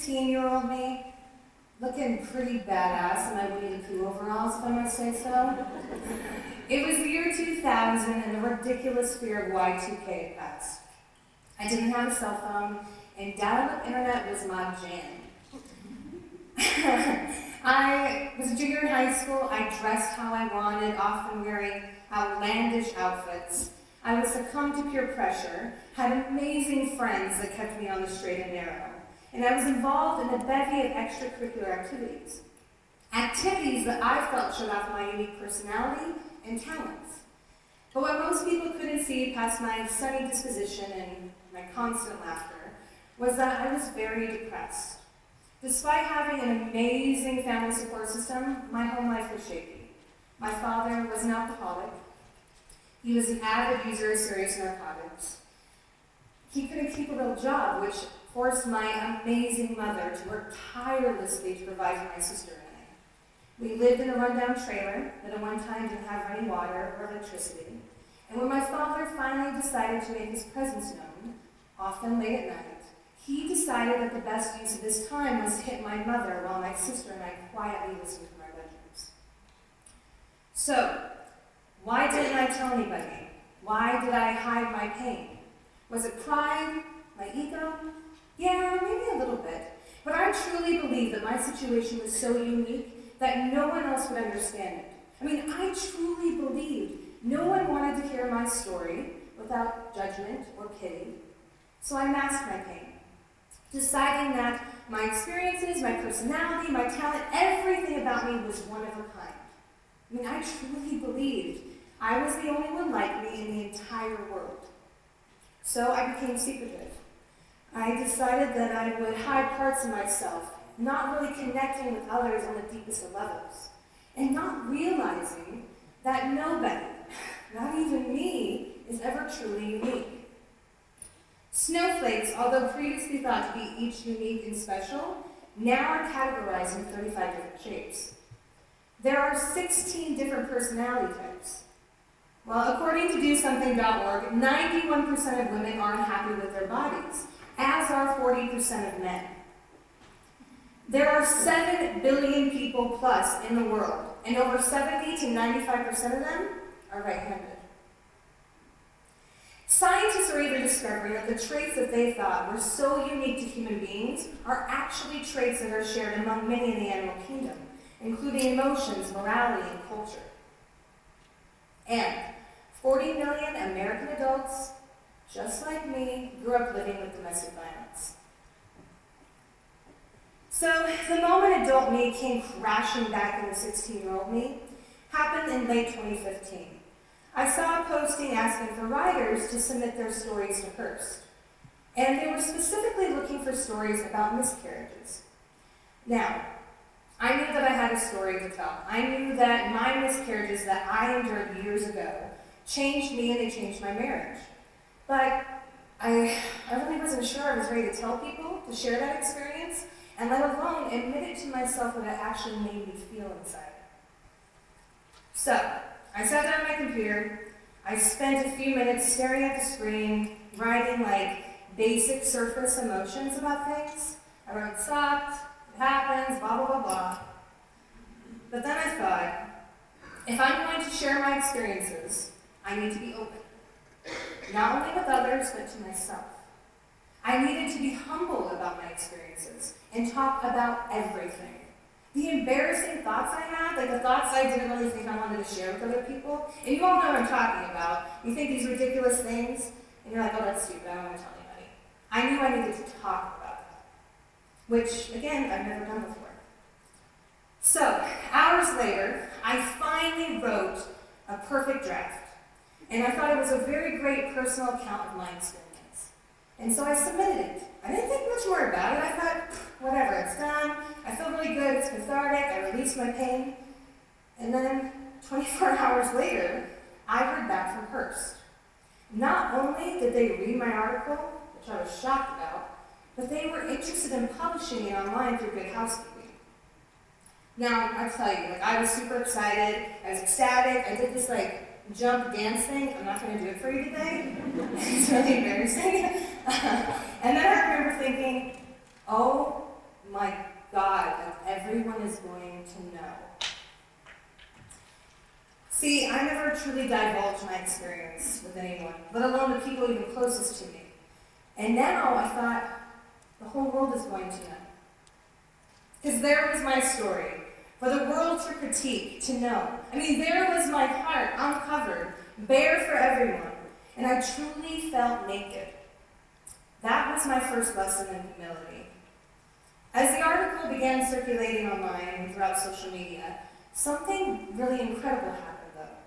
16-year-old me, looking pretty badass in my Winnie the Pooh overalls, if I must say so. It was the year 2000, and the ridiculous fear of Y2K had passed. I didn't have a cell phone, and dial-up internet was my jam. I was a junior in high school. I dressed how I wanted, often wearing outlandish outfits. I would succumb to peer pressure, had amazing friends that kept me on the straight and narrow, and I was involved in a bevy of extracurricular activities. Activities that I felt showed off my unique personality and talents. But what most people couldn't see past my sunny disposition and my constant laughter was that I was very depressed. Despite having an amazing family support system, my home life was shaky. My father was an alcoholic. He was an avid user of serious narcotics. He couldn't keep a real job, which forced my amazing mother to work tirelessly to provide for my sister and I. We lived in a rundown trailer that at one time didn't have running water or electricity. And when my father finally decided to make his presence known, often late at night, he decided that the best use of his time was to hit my mother while my sister and I quietly listened from our bedrooms. So, why didn't I tell anybody? Why did I hide my pain? Was it pride? My ego? Yeah, maybe a little bit. But I truly believe that my situation was so unique that no one else would understand it. I mean, I truly believed no one wanted to hear my story without judgment or pity. So I masked my pain, deciding that my experiences, my personality, my talent, everything about me was one of a kind. I mean, I truly believed I was the only one like me in the entire world. So I became secretive. I decided that I would hide parts of myself, not really connecting with others on the deepest of levels, and not realizing that nobody, not even me, is ever truly unique. Snowflakes, although previously thought to be each unique and special, now are categorized in 35 different shapes. There are 16 different personality types. Well, according to DoSomething.org, 91% of women are unhappy with their bodies, as are 40% of men. There are 7 billion people plus in the world, and over 70 to 95% of them are right-handed. Scientists are even discovering that the traits that they thought were so unique to human beings are actually traits that are shared among many in the animal kingdom, including emotions, morality, and culture. And 40 million American adults, just like me, grew up living with domestic violence. So the moment adult me came crashing back into 16-year-old me happened in late 2015. I saw a posting asking for writers to submit their stories to Hearst, and they were specifically looking for stories about miscarriages. Now, I knew that I had a story to tell. I knew that my miscarriages that I endured years ago changed me and they changed my marriage. But I really wasn't sure I was ready to tell people, to share that experience, and let alone admit it to myself what it actually made me feel inside. So, I sat down at my computer, I spent a few minutes staring at the screen, writing basic surface emotions about things. I wrote, sucked, it happens, blah, blah, blah, blah. But then I thought, if I'm going to share my experiences, I need to be open. Not only with others, but to myself. I needed to be humble about my experiences and talk about everything. The embarrassing thoughts I had, the thoughts I didn't really think I wanted to share with other people, and you all know what I'm talking about. You think these ridiculous things, and you're like, oh, that's stupid, I don't want to tell anybody. I knew I needed to talk about it, which, again, I've never done before. So, hours later, I finally wrote a perfect draft, and I thought it was a very great personal account of my experience. And so I submitted it. I didn't think much more about it. I thought, whatever, it's done. I feel really good, it's cathartic, I released my pain. And then 24 hours later, I heard back from Hearst. Not only did they read my article, which I was shocked about, but they were interested in publishing it online through Good Housekeeping. Now, I tell you, I was super excited, I was ecstatic, I did this jump dance thing. I'm not going to do it for you today. It's really embarrassing. And then I remember thinking, oh is going to know. See, I never truly divulged my experience with anyone, let alone the people even closest to me. And now I thought, the whole world is going to know. Because there was my story, for the world to critique, to know. I mean, there was my heart, uncovered, bare for everyone, and I truly felt naked. That was my first lesson in humility. As the article began circulating online and throughout social media, something really incredible happened, though.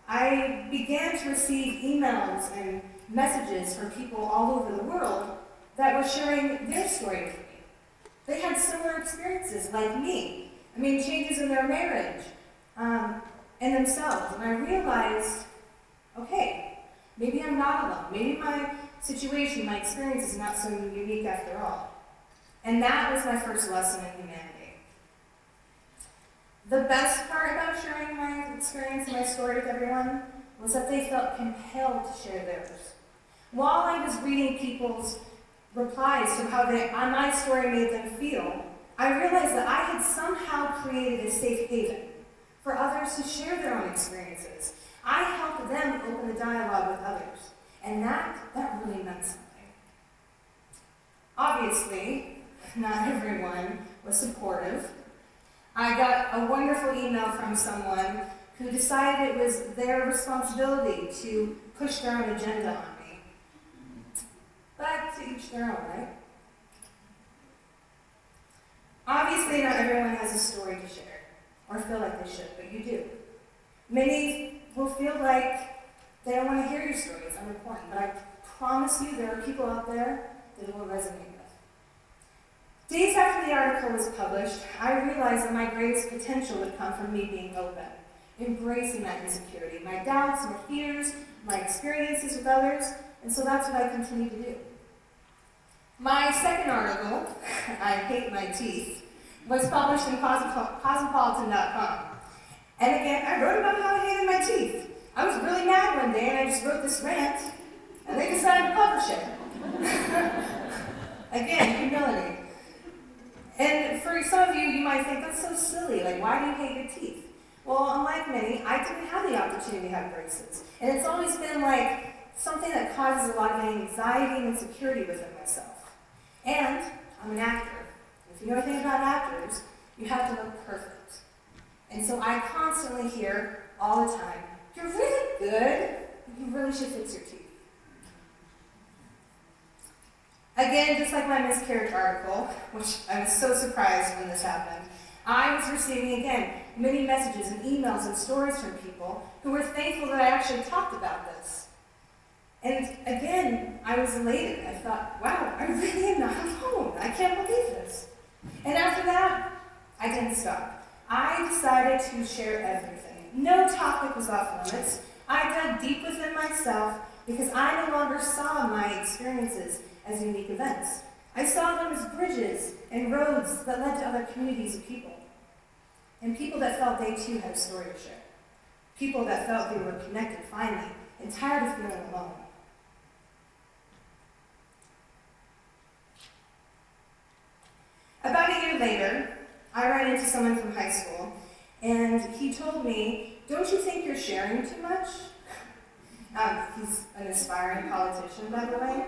I began to receive emails and messages from people all over the world that were sharing their story with me. They had similar experiences like me. I mean, changes in their marriage and themselves. And I realized, okay, maybe I'm not alone. Maybe my situation, my experience is not so unique after all. And that was my first lesson in humanity. The best part about sharing my experience and my story with everyone was that they felt compelled to share theirs. While I was reading people's replies to how my story made them feel, I realized that I had somehow created a safe haven for others to share their own experiences. I helped them open the dialogue with others, and that really meant something. Obviously, not everyone was supportive. I got a wonderful email from someone who decided it was their responsibility to push their own agenda on me. But to each their own, right? Obviously, not everyone has a story to share, or feel like they should, but you do. Many will feel like they don't want to hear your story, it's unimportant, but I promise you there are people out there that it will resonate with. Days after the article was published, I realized that my greatest potential would come from me being open, embracing that insecurity, my doubts, my fears, my experiences with others, and so that's what I continue to do. My second article, I Hate My Teeth, was published in Cosmopolitan.com. And again, I wrote about how I hated my teeth. I was really mad one day and I just wrote this rant, and they decided to publish it. Again, humility. And for some of you, you might think, that's so silly, like why do you hate your teeth? Well, unlike many, I didn't have the opportunity to have braces. And it's always been like something that causes a lot of anxiety and insecurity within myself. And I'm an actor. If you know anything about actors, you have to look perfect. And so I constantly hear all the time, you're really good, you really should fix your teeth. Again, just like my miscarriage article, which I was so surprised when this happened, I was receiving, again, many messages and emails and stories from people who were thankful that I actually talked about this. And again, I was elated. I thought, wow, I really am not alone. I can't believe this. And after that, I didn't stop. I decided to share everything. No topic was off limits. I dug deep within myself because I no longer saw my experiences as unique events. I saw them as bridges and roads that led to other communities of people. And people that felt they too had a story to share. People that felt they were connected finally and tired of feeling alone. About a year later, I ran into someone from high school, and he told me, don't you think you're sharing too much? He's an aspiring politician, by the way.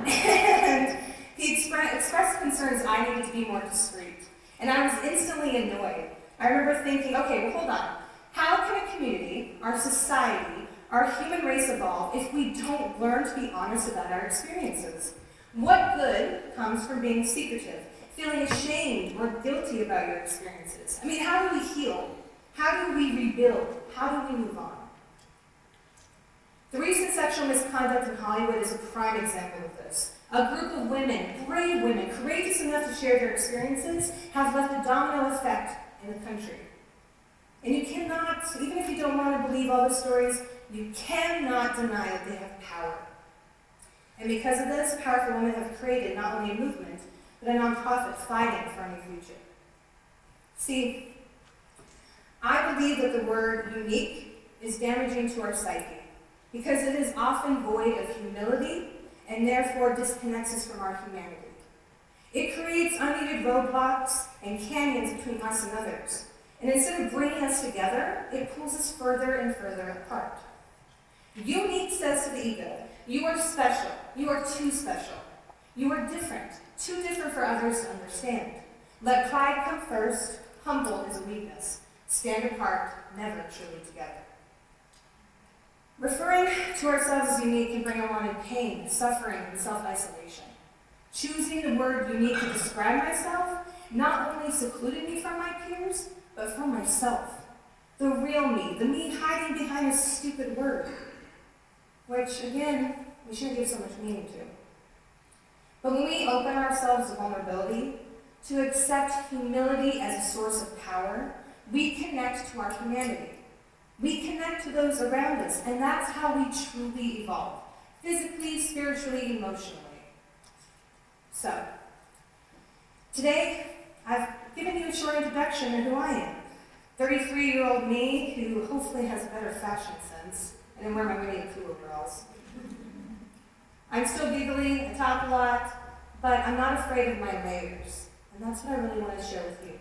And he expressed concerns I needed to be more discreet. And I was instantly annoyed. I remember thinking, okay, well, hold on. How can a community, our society, our human race evolve if we don't learn to be honest about our experiences? What good comes from being secretive, feeling ashamed or guilty about your experiences? I mean, how do we heal? How do we rebuild? How do we move on? The recent sexual misconduct in Hollywood is a prime example of this. A group of women, brave women, courageous enough to share their experiences, have left a domino effect in the country. And you cannot, even if you don't want to believe all the stories, you cannot deny that they have power. And because of this, powerful women have created not only a movement, but a nonprofit fighting for a new future. See, I believe that the word unique is damaging to our psyche, because it is often void of humility and therefore disconnects us from our humanity. It creates unneeded roadblocks and canyons between us and others. And instead of bringing us together, it pulls us further and further apart. Unique says to the ego, you are special. You are too special. You are different. Too different for others to understand. Let pride come first. Humble is a weakness. Stand apart, never truly together. Referring to ourselves as unique can bring unwanted pain, suffering, and self-isolation. Choosing the word unique to describe myself not only secluded me from my peers, but from myself. The real me, the me hiding behind a stupid word, which, again, we shouldn't give so much meaning to. But when we open ourselves to vulnerability, to accept humility as a source of power, we connect to our humanity. We connect to those around us, and that's how we truly evolve, physically, spiritually, emotionally. So, today, I've given you a short introduction of who I am. 33-year-old me who hopefully has a better fashion sense, and I wear my Winnie the Pooh overalls. I'm still giggly, I talk a lot, but I'm not afraid of my layers, and that's what I really want to share with you.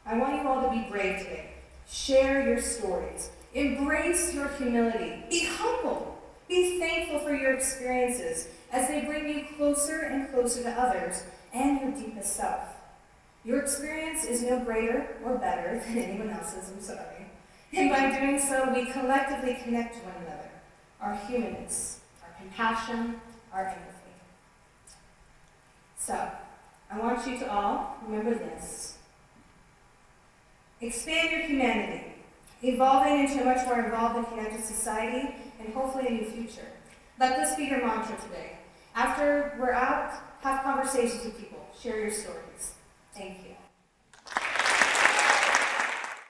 I want you all to be brave today. Share your stories. Embrace your humility. Be humble. Be thankful for your experiences as they bring you closer and closer to others and your deepest self. Your experience is no greater or better than anyone else's, I'm sorry. And by doing so, we collectively connect to one another. Our humanness, our compassion, our empathy. So, I want you to all remember this. Expand your humanity, evolving into a much more involved and connected society, and hopefully a new future. Let this be your mantra today. After we're out, have conversations with people. Share your stories. Thank you.